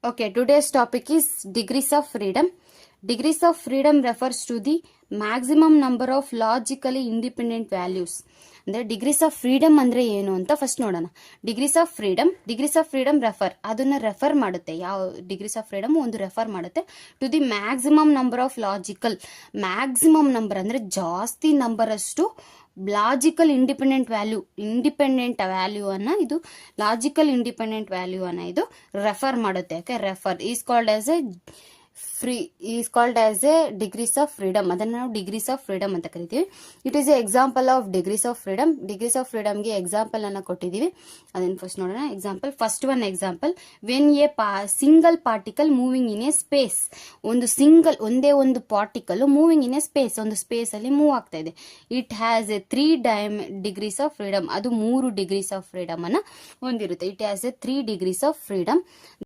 Okay, today's topic is degrees of freedom. Degrees of freedom refers to the maximum number of logically independent values. ಅಂದರೆ degrees of freedom ಅಂದರೆ ಏನು ಅಂತ first ನೋಡೋಣ. Degrees of freedom ಅದನ್ನ refer ಮಾಡುತ್ತೆ. ಯಾವ degrees of freedom ಒಂದು refer ಮಾಡುತ್ತೆ to the maximum number of logical. Maximum number ಅಂದರೆ ಜಾಸ್ತಿ ನಂಬರ್ ಅಷ್ಟು ಲಾಜಿಕಲ್ ಇಂಡಿಪೆಂಡೆಂಟ್ ವ್ಯಾಲ್ಯೂ ಅನ್ನ ಇದು ಲಾಜಿಕಲ್ ಇಂಡಿಪೆಂಡೆಂಟ್ ವ್ಯಾಲ್ಯೂ ಅನ್ನ ಇದು ರೆಫರ್ ಮಾಡುತ್ತೆ. Okay, refer is called as a degrees of freedom. ಅದನ್ನ ನಾವು ಡಿಗ್ರೀಸ್ ಆಫ್ ಫ್ರೀಡಮ್ ಅಂತ ಕರಿತೀವಿ. It is a example of degrees of freedom. Degrees of ಫ್ರೀಡಮ್ಗೆ ಎಕ್ಸಾಂಪಲ್ ಅನ್ನ ಕೊಟ್ಟಿದ್ದೀವಿ. ಅದನ್ನ ಫಸ್ಟ್ ನೋಡೋಣ. First one example, when a single particle moving in a space. ಒಂದೇ ಒಂದು particle moving in a space, ಒಂದು ಸ್ಪೇಸ್ ಅಲ್ಲಿ ಮೂವ್ ಆಗ್ತಾ ಇದೆ. It has a 3 degrees of freedom. ಅದು 3 ಡಿಗ್ರೀಸ್ ಆಫ್ ಫ್ರೀಡಮ್ ಅನ್ನ ಹೊಂದಿರುತ್ತೆ. It has a 3 degrees of freedom.